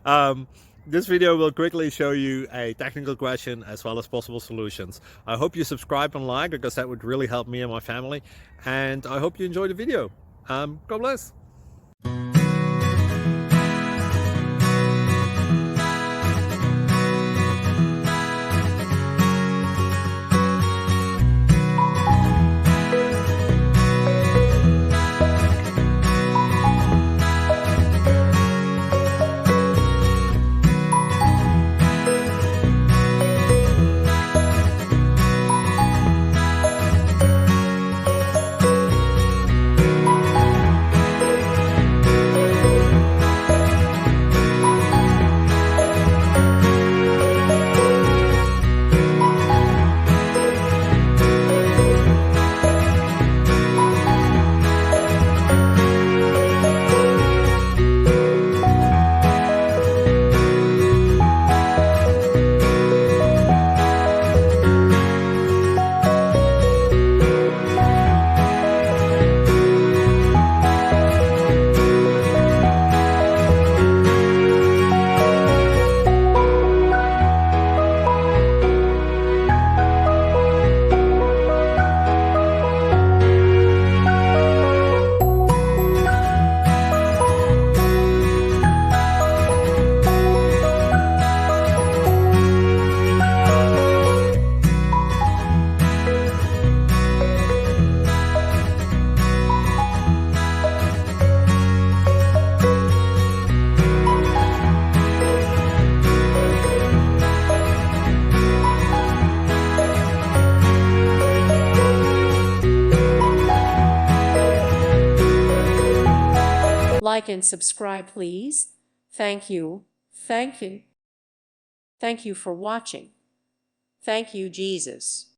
um, this video will quickly show you a technical question as well as possible solutions. I hope you subscribe and like because that would really help me and my family. And I hope you enjoy the video. God bless. Like and subscribe, please. Thank you. Thank you. Thank you for watching. Thank you, Jesus.